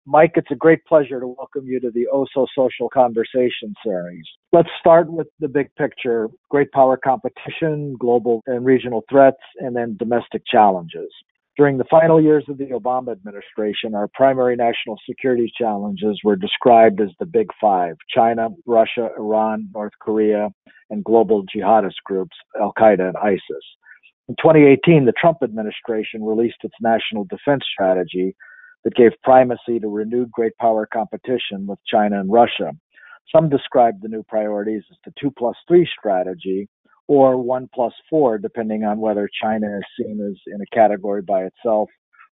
Mike, it's a great pleasure to welcome you to the Oh So Social Conversation series. Let's start with the big picture: great power competition, global and regional threats, and then domestic challenges. During the final years of the Obama administration, our primary national security challenges were described as the Big Five: China, Russia, Iran, North Korea, and global jihadist groups, Al Qaeda and ISIS. In 2018, the Trump administration released its national defense strategy that gave primacy to renewed great power competition with China and Russia. Some describe the new priorities as the 2+3 strategy, or 1+4, depending on whether China is seen as in a category by itself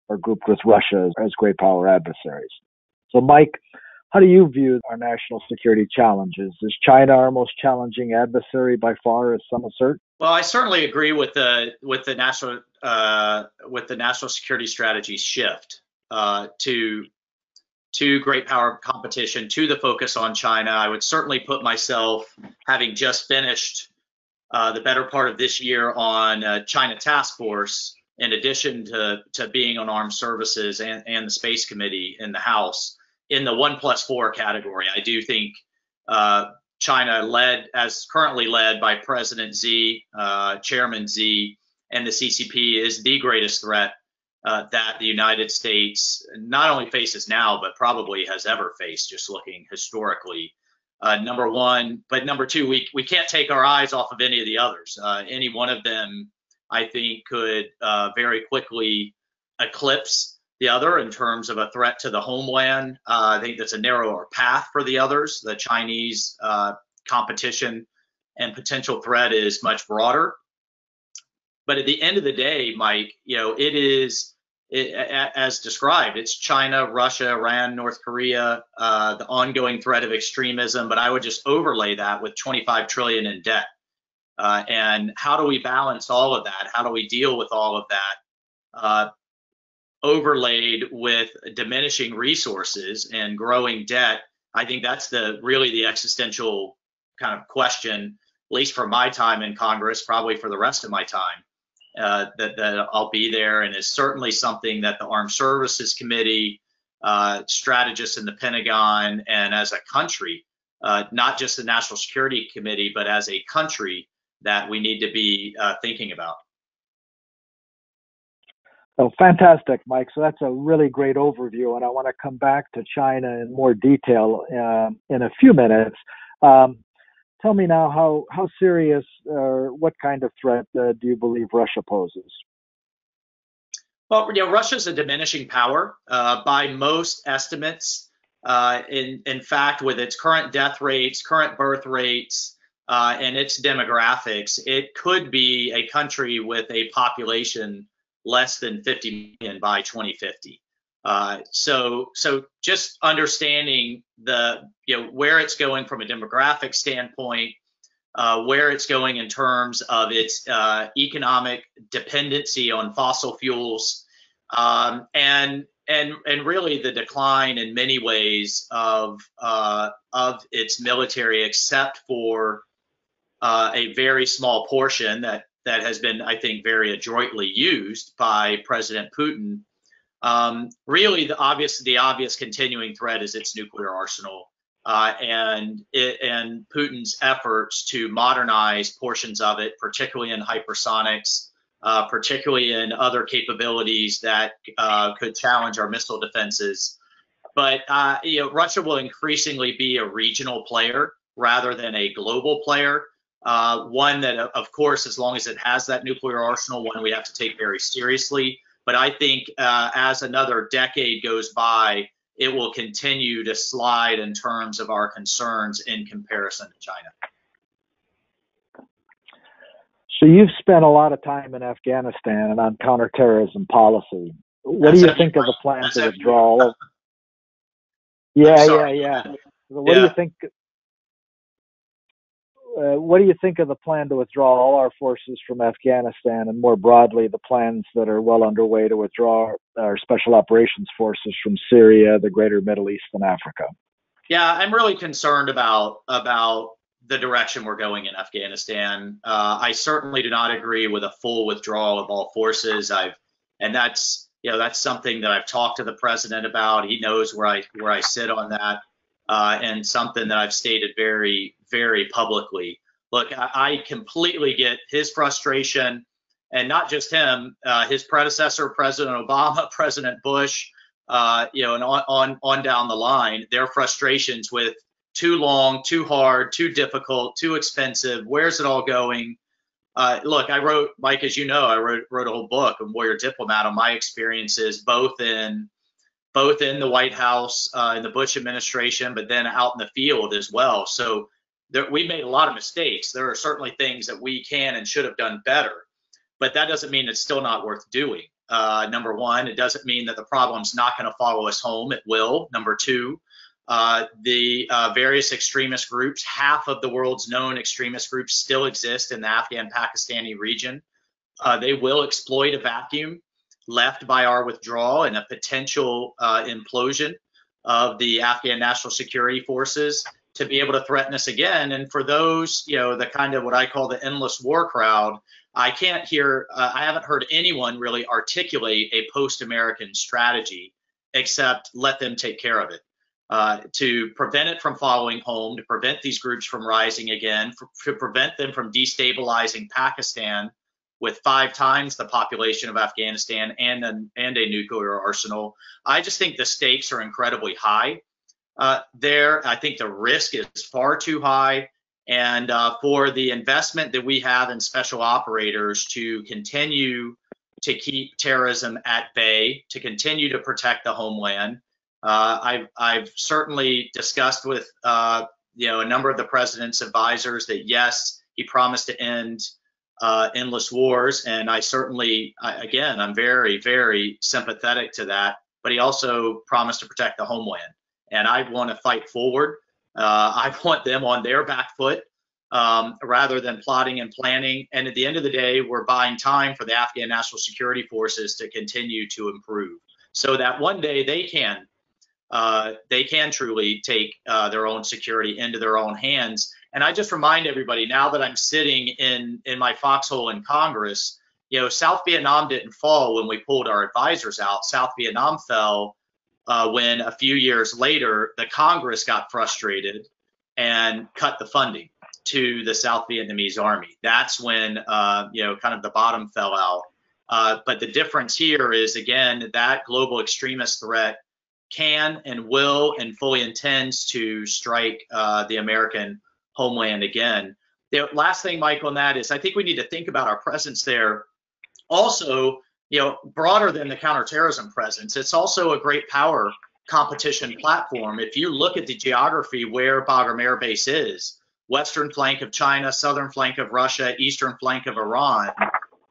or grouped with Russia as great power adversaries. So, Mike, how do you view our national security challenges? Is China our most challenging adversary by far, as some assert? Well, I certainly agree with the national security strategy shift to great power competition, to the focus on China. I would certainly put myself, having just finished the better part of this year on China Task Force, in addition to being on Armed Services and the Space Committee in the House, in the 1+4 category. I do think China, currently led by President Xi, Chairman Xi, and the CCP, is the greatest threat that the United States not only faces now, but probably has ever faced, just looking historically. Number one, but number two, we can't take our eyes off of any of the others. Any one of them, I think, could very quickly eclipse the other in terms of a threat to the homeland. I think that's a narrower path for the others. The Chinese competition and potential threat is much broader. But at the end of the day, Mike, as described, it's China, Russia, Iran, North Korea, the ongoing threat of extremism. But I would just overlay that with 25 trillion in debt. And how do we balance all of that? How do we deal with all of that? Overlaid with diminishing resources and growing debt, I think that's really the existential kind of question, at least for my time in Congress, probably for the rest of my time, that I'll be there, and is certainly something that the Armed Services Committee, strategists in the Pentagon, and as a country, not just the National Security Committee, but as a country, that we need to be thinking about. Oh, fantastic, Mike. So that's a really great overview, and I want to come back to China in more detail in a few minutes. Tell me now, how serious or what kind of threat do you believe Russia poses? Well, Russia's a diminishing power by most estimates. In fact, with its current death rates, current birth rates, and its demographics, it could be a country with a population less than 50 million by 2050. So just understanding where it's going from a demographic standpoint, where it's going in terms of its economic dependency on fossil fuels, and really the decline in many ways of its military, except for a very small portion that has been, I think, very adroitly used by President Putin. Really, the obvious continuing threat is its nuclear arsenal, and Putin's efforts to modernize portions of it, particularly in hypersonics, particularly in other capabilities that could challenge our missile defenses. But Russia will increasingly be a regional player rather than a global player. One that, of course, as long as it has that nuclear arsenal, one we have to take very seriously. But I think as another decade goes by, it will continue to slide in terms of our concerns in comparison to China. So you've spent a lot of time in Afghanistan and on counterterrorism policy. What do you think of the plan to withdraw? Yeah. What do you think? What do you think of the plan to withdraw all our forces from Afghanistan, and more broadly, the plans that are well underway to withdraw our special operations forces from Syria, the greater Middle East, and Africa? Yeah, I'm really concerned about the direction we're going in Afghanistan. I certainly do not agree with a full withdrawal of all forces. And that's that's something that I've talked to the president about. He knows where I sit on that, and something that I've stated very, very publicly. Look, I completely get his frustration, and not just him, his predecessor, President Obama, President Bush, and on down the line, their frustrations with too long, too hard, too difficult, too expensive. Where's it all going? Look, I wrote, Mike, as you know, I wrote a whole book, A Warrior Diplomat, on my experiences both in the White House, in the Bush administration, but then out in the field as well. So we made a lot of mistakes. There are certainly things that we can and should have done better, but that doesn't mean it's still not worth doing. Number one, it doesn't mean that the problem's not going to follow us home. It will. Number two, the various extremist groups, half of the world's known extremist groups still exist in the Afghan-Pakistani region. They will exploit a vacuum left by our withdrawal and a potential implosion of the Afghan National Security Forces to be able to threaten us again. And for those, the kind of what I call the endless war crowd, I haven't heard anyone really articulate a post-American strategy except let them take care of it. To prevent it from following home, to prevent these groups from rising again, to prevent them from destabilizing Pakistan with 5 times the population of Afghanistan and a nuclear arsenal. I just think the stakes are incredibly high there. I think the risk is far too high. And for the investment that we have in special operators to continue to keep terrorism at bay, to continue to protect the homeland, I've certainly discussed with a number of the president's advisors that yes, he promised to end endless wars, and I certainly, again, I'm very, very sympathetic to that. But he also promised to protect the homeland, and I want to fight forward. I want them on their back foot rather than plotting and planning. And at the end of the day, we're buying time for the Afghan National Security Forces to continue to improve, so that one day they can truly take their own security into their own hands. And I just remind everybody, now that I'm sitting in my foxhole in Congress, South Vietnam didn't fall when we pulled our advisors out. South Vietnam fell when a few years later, the Congress got frustrated and cut the funding to the South Vietnamese army. That's when, kind of the bottom fell out. But the difference here is, again, that global extremist threat can and will and fully intends to strike the American homeland again. The last thing, Mike, on that is I think we need to think about our presence there also, broader than the counterterrorism presence. It's also a great power competition platform. If you look at the geography where Bagram Air Base is, western flank of China, southern flank of Russia, eastern flank of Iran,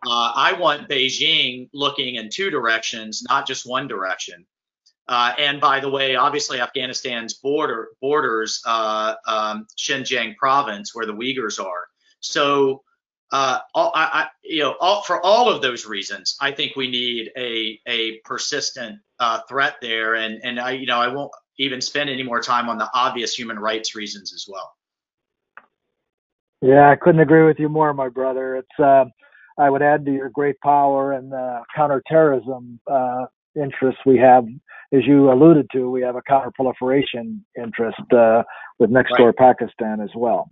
I want Beijing looking in 2 directions, not just one direction. And by the way, obviously Afghanistan's borders Xinjiang province, where the Uyghurs are. So, for all of those reasons, I think we need a persistent threat there. And I won't even spend any more time on the obvious human rights reasons as well. Yeah, I couldn't agree with you more, my brother. It's I would add to your great power and counterterrorism interests we have. As you alluded to, we have a counterproliferation interest with next door Pakistan as well.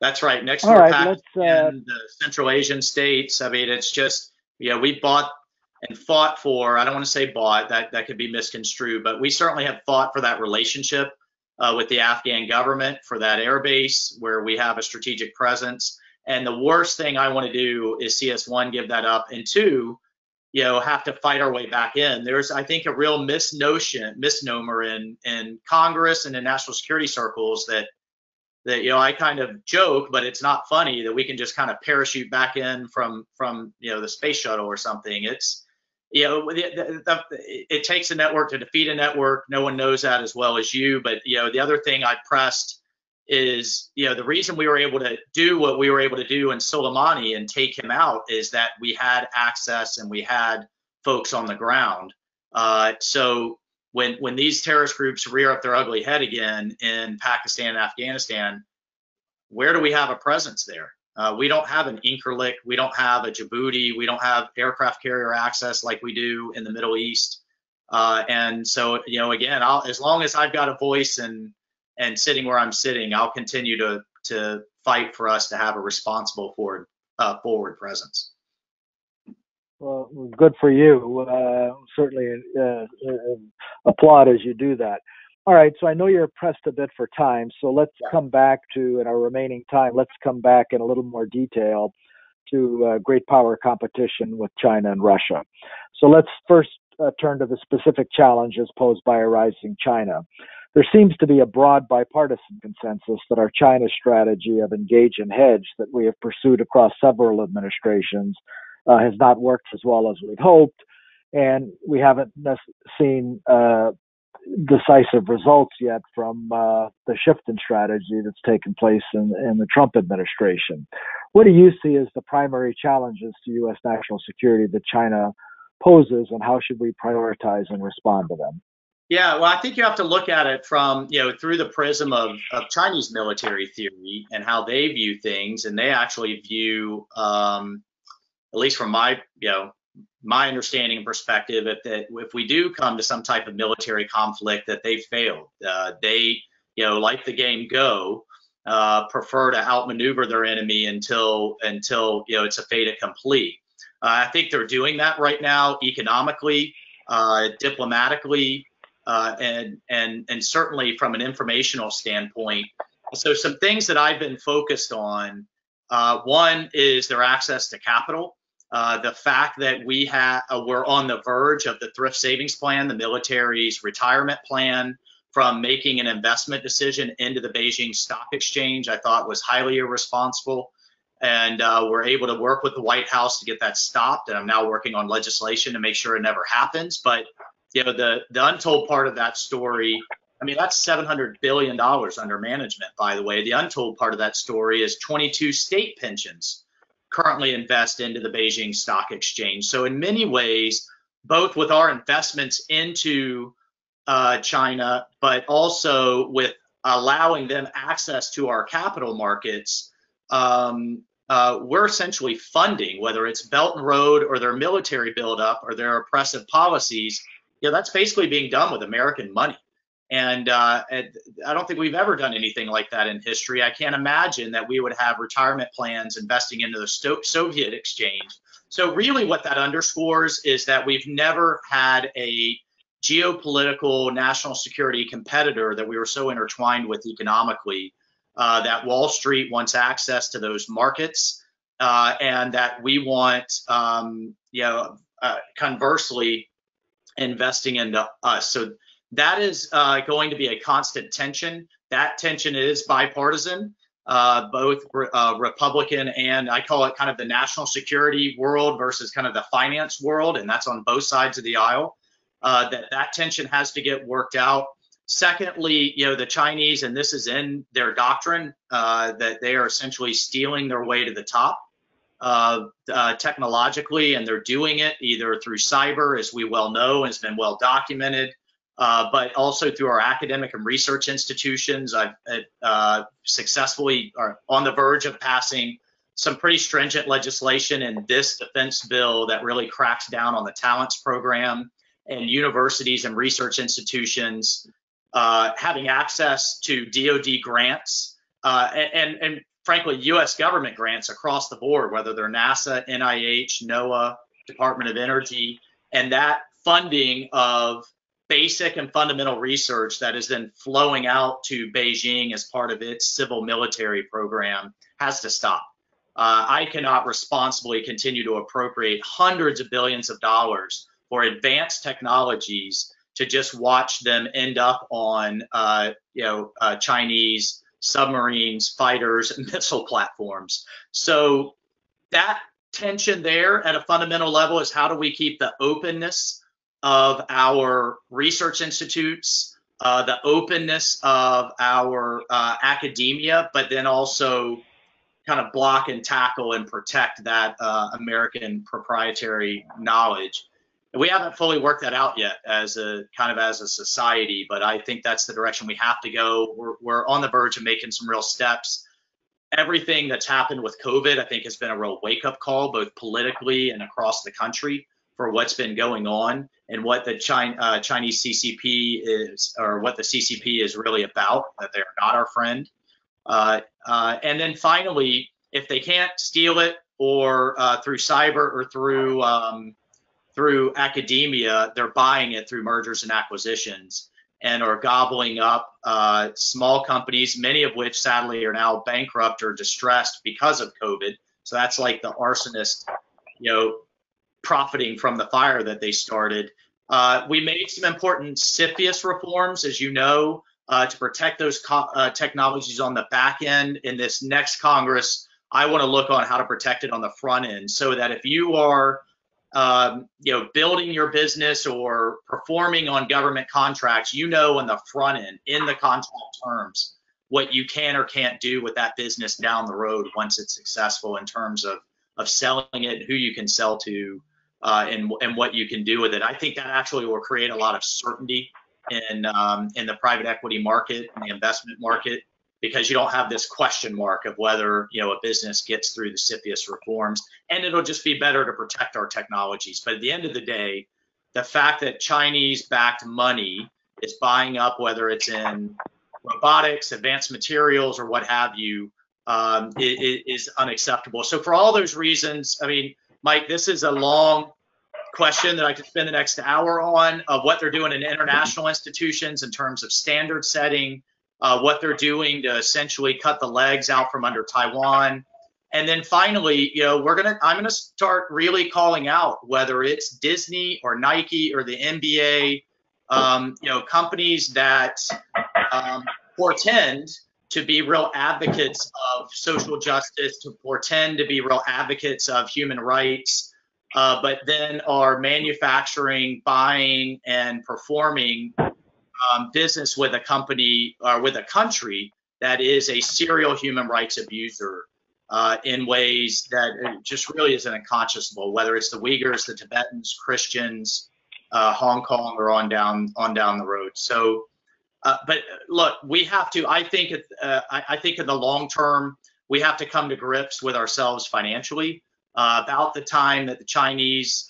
That's right. Next door Pakistan, the Central Asian states. I mean, it's just, we bought and fought for, I don't want to say bought, that could be misconstrued, but we certainly have fought for that relationship with the Afghan government, for that air base where we have a strategic presence. And the worst thing I want to do is see us, 1, give that up, and 2, have to fight our way back in. There's, I think, a real misnomer in Congress and in national security circles that I kind of joke, but it's not funny, that we can just kind of parachute back in from the space shuttle or something. It's, it takes a network to defeat a network. No one knows that as well as you. But the other thing I pressed is, the reason we were able to do what we were able to do in Soleimani and take him out is that we had access and we had folks on the ground. So when these terrorist groups rear up their ugly head again in Pakistan and Afghanistan, where do we have a presence there? We don't have an Incirlik, we don't have a Djibouti, we don't have aircraft carrier access like we do in the Middle East. And so, again, as long as I've got a voice and sitting where I'm sitting, I'll continue to fight for us to have a responsible forward presence. Well, good for you. Certainly applaud as you do that. All right, so I know you're pressed a bit for time, so let's come back to, in our remaining time, let's come back in a little more detail to great power competition with China and Russia. So let's first turn to the specific challenges posed by a rising China. There seems to be a broad bipartisan consensus that our China strategy of engage and hedge that we have pursued across several administrations has not worked as well as we'd hoped, and we haven't seen decisive results yet from the shift in strategy that's taken place in the Trump administration. What do you see as the primary challenges to U.S. national security that China poses, and how should we prioritize and respond to them? Yeah, well, I think you have to look at it from, through the prism of Chinese military theory and how they view things. And they actually view, at least from my understanding and perspective, if we do come to some type of military conflict, that they failed. They, like the game Go, prefer to outmaneuver their enemy until it's a fait accompli. I think they're doing that right now, economically, diplomatically, and certainly from an informational standpoint. So some things that I've been focused on, one is their access to capital. The fact that we're on the verge of the thrift savings plan, the military's retirement plan, from making an investment decision into the Beijing Stock Exchange, I thought was highly irresponsible. And we're able to work with the White House to get that stopped. And I'm now working on legislation to make sure it never happens. But the untold part of that story, I mean, that's $700 billion under management, by the way. The untold part of that story is 22 state pensions currently invest into the Beijing Stock Exchange. So in many ways, both with our investments into China, but also with allowing them access to our capital markets, we're essentially funding, whether it's Belt and Road or their military buildup or their oppressive policies, that's basically being done with American money. And I don't think we've ever done anything like that in history. I can't imagine that we would have retirement plans investing into the Soviet exchange. So really what that underscores is that we've never had a geopolitical national security competitor that we were so intertwined with economically, that Wall Street wants access to those markets, and that we want, conversely, investing into us. So that is going to be a constant tension. That tension is bipartisan, both Republican and I call it kind of the national security world versus kind of the finance world, and that's on both sides of the aisle. That tension has to get worked out. Secondly, the Chinese, and this is in their doctrine, that they are essentially stealing their way to the top technologically, and they're doing it either through cyber, as we well know, and it's been well documented, but also through our academic and research institutions. I've successfully are on the verge of passing some pretty stringent legislation in this defense bill that really cracks down on the talents program and universities and research institutions having access to DoD grants and frankly, U.S. government grants across the board, whether they're NASA, NIH, NOAA, Department of Energy, and that funding of basic and fundamental research that is then flowing out to Beijing as part of its civil military program has to stop. I cannot responsibly continue to appropriate hundreds of billions of dollars for advanced technologies to just watch them end up on Chinese submarines, fighters, and missile platforms. So that tension there at a fundamental level is how do we keep the openness of our research institutes, the openness of our academia, but then also kind of block and tackle and protect that American proprietary knowledge. We haven't fully worked that out yet as a society, but I think that's the direction we have to go. We're on the verge of making some real steps. everything that's happened with COVID, I think, has been a real wake-up call, both politically and across the country, for what's been going on and what the Chinese CCP is, or what the CCP is really about, that they're not our friend. And then finally, if they can't steal it or through cyber or through academia, they're buying it through mergers and acquisitions and are gobbling up small companies, many of which sadly are now bankrupt or distressed because of COVID. So that's like the arsonist, profiting from the fire that they started. We made some important CFIUS reforms, as you know, to protect those technologies on the back end. In this next Congress, I want to look on how to protect it on the front end, so that if you are building your business or performing on government contracts, on the front end, in the contract terms, what you can or can't do with that business down the road once it's successful, in terms of selling it, who you can sell to, and what you can do with it. I think that actually will create a lot of certainty in the private equity market and the investment market, because you don't have this question mark of whether a business gets through the CFIUS reforms, and it'll just be better to protect our technologies. But at the end of the day, the fact that Chinese-backed money is buying up, whether it's in robotics, advanced materials, or what have you, is unacceptable. So for all those reasons, I mean, Mike, this is a long question that I could spend the next hour on, of what they're doing in international institutions in terms of standard setting, what they're doing to essentially cut the legs out from under Taiwan. And then finally, I'm gonna start really calling out, whether it's Disney or Nike or the NBA, companies that portend to be real advocates of social justice, to portend to be real advocates of human rights, but then are manufacturing, buying, and performing business with a company or with a country that is a serial human rights abuser in ways that it just really isn't unconscionable, whether it's the Uyghurs, the Tibetans, Christians, Hong Kong, or on down the road. So, but look, we have to. I think in the long term, we have to come to grips with ourselves financially. About the time that the Chinese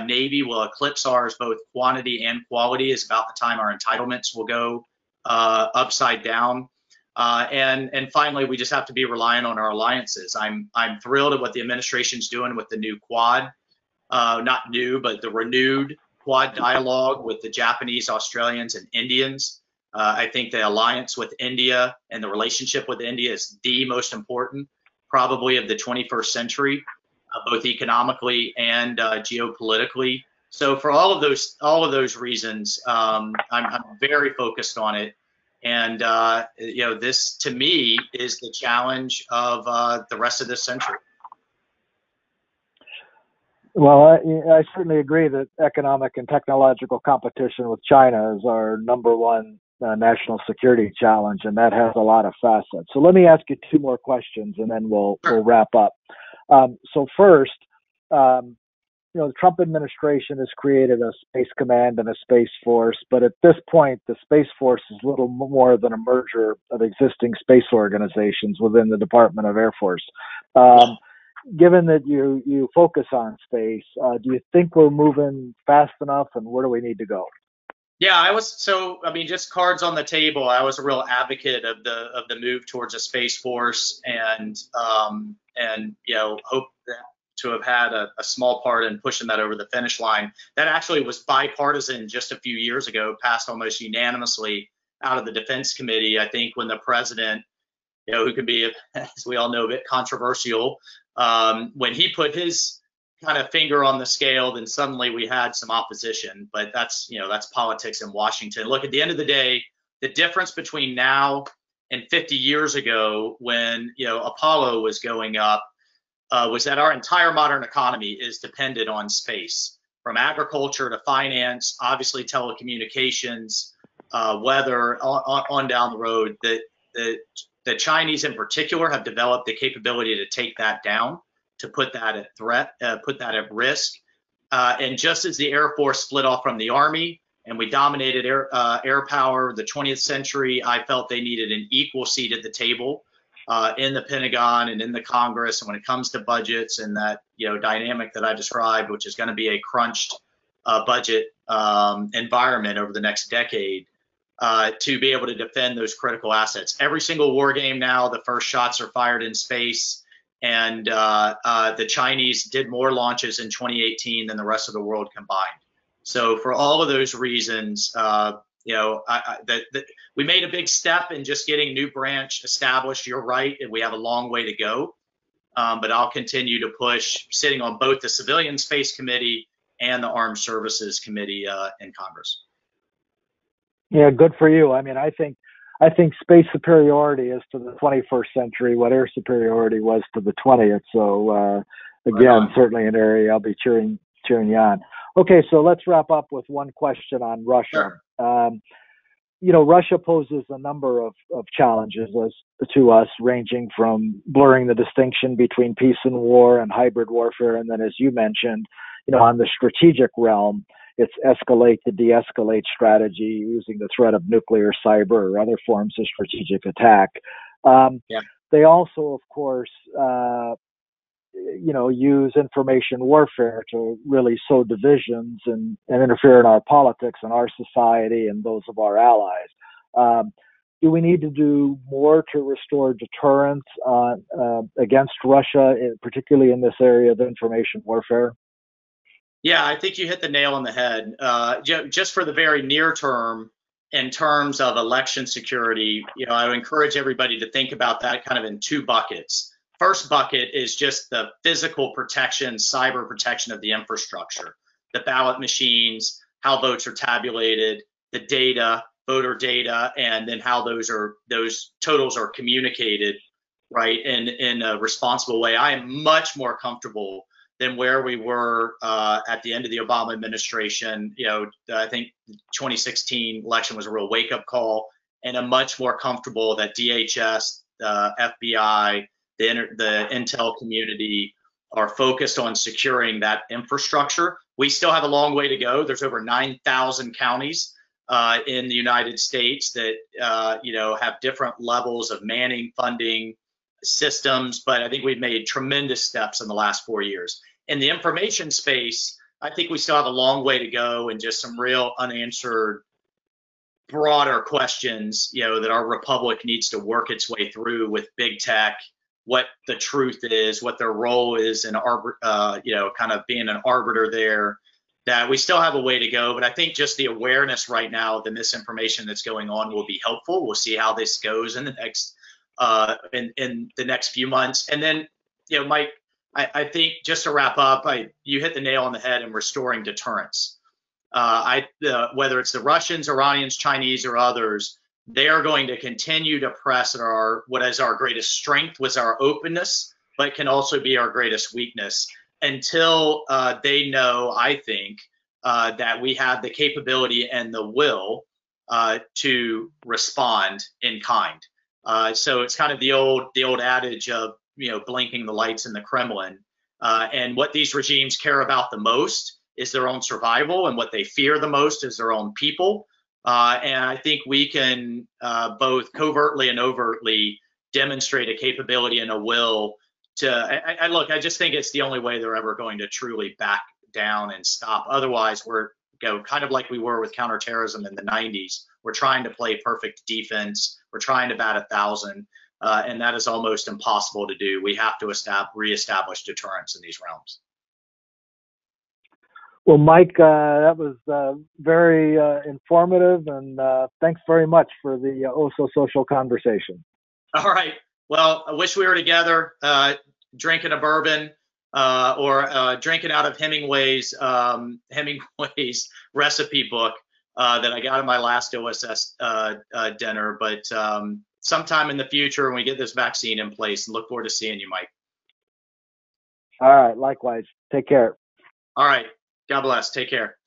Navy will eclipse ours, both quantity and quality, is about the time our entitlements will go upside down. And finally, we just have to be reliant on our alliances. I'm thrilled at what the administration's doing with the new Quad, not new, but the renewed Quad dialogue with the Japanese, Australians, and Indians. I think the alliance with India and the relationship with India is the most important, probably, of the 21st century, both economically and geopolitically. So for all of those reasons, I'm very focused on it. And this, to me, is the challenge of the rest of this century. Well, I certainly agree that economic and technological competition with China is our number one national security challenge, and that has a lot of facets. So let me ask you two more questions, and then we'll wrap up. So first, the Trump administration has created a space command and a space force, but at this point, the space force is little more than a merger of existing space organizations within the Department of Air Force. Given that you focus on space, do you think we're moving fast enough, and where do we need to go? Yeah, just cards on the table. I was a real advocate of the move towards a space force, and hope to have had a small part in pushing that over the finish line. That actually was bipartisan just a few years ago, passed almost unanimously out of the Defense Committee. I think when the president, who could be, as we all know, a bit controversial, when he put his kind of finger on the scale, then suddenly we had some opposition. But that's politics in Washington. Look, at the end of the day, the difference between now and 50 years ago, when Apollo was going up, was that our entire modern economy is dependent on space, from agriculture to finance, obviously telecommunications, weather, on down the road. The Chinese in particular have developed the capability to take that down, to put that at threat, put that at risk. And just as the Air Force split off from the Army and we dominated air power the 20th century, I felt they needed an equal seat at the table in the Pentagon and in the Congress, and when it comes to budgets and that dynamic that I described, which is going to be a crunched budget environment over the next decade, to be able to defend those critical assets. Every single war game now, the first shots are fired in space, and the Chinese did more launches in 2018 than the rest of the world combined. So for all of those reasons, we made a big step in just getting New Branch established. You're right, and we have a long way to go. But I'll continue to push, sitting on both the Civilian Space Committee and the Armed Services Committee in Congress. Yeah, good for you. I mean, I think space superiority is to the 21st century what air superiority was to the 20th. So again, certainly an area I'll be cheering you on. Okay, so let's wrap up with one question on Russia. Sure. Russia poses a number of challenges to us, ranging from blurring the distinction between peace and war and hybrid warfare, and then, as you mentioned, on the strategic realm, it's escalate to de-escalate strategy using the threat of nuclear, cyber, or other forms of strategic attack. They also, of course, use information warfare to really sow divisions and interfere in our politics and our society and those of our allies. Do we need to do more to restore deterrence against Russia, particularly in this area of information warfare? Yeah, I think you hit the nail on the head. Just for the very near term, in terms of election security, I would encourage everybody to think about that kind of in two buckets. First bucket is just the physical protection, cyber protection of the infrastructure, the ballot machines, how votes are tabulated, the data, voter data, and then how those totals are communicated, right, in a responsible way. I am much more comfortable than where we were at the end of the Obama administration. I think the 2016 election was a real wake-up call, and I'm much more comfortable that DHS, FBI, the intel community are focused on securing that infrastructure. We still have a long way to go. There's over 9,000 counties in the United States that have different levels of manning, funding, systems, but I think we've made tremendous steps in the last 4 years. In the information space, I think we still have a long way to go and just some real unanswered broader questions, that our republic needs to work its way through with big tech, what the truth is, what their role is in kind of being an arbiter there, that we still have a way to go. But I think just the awareness right now of the misinformation that's going on will be helpful. We'll see how this goes in the next in the next few months. And then, Mike, I think just to wrap up, you hit the nail on the head in restoring deterrence. Whether it's the Russians, Iranians, Chinese, or others, they are going to continue to press at what is our greatest strength, was our openness, but can also be our greatest weakness, until they know, I think, that we have the capability and the will to respond in kind. So it's kind of the old adage of blinking the lights in the Kremlin. And what these regimes care about the most is their own survival, and what they fear the most is their own people. And I think we can both covertly and overtly demonstrate a capability and a will to. I just think it's the only way they're ever going to truly back down and stop. Otherwise, we're kind of like we were with counterterrorism in the 90s. We're trying to play perfect defense. We're trying to bat 1,000, and that is almost impossible to do. We have to reestablish deterrence in these realms. Well, Mike, that was very informative, and thanks very much for the social conversation. All right. Well, I wish we were together drinking a bourbon or drinking out of Hemingway's recipe book that I got in my last OSS dinner. But sometime in the future, when we get this vaccine in place, look forward to seeing you, Mike. All right. Likewise. Take care. All right. God bless. Take care.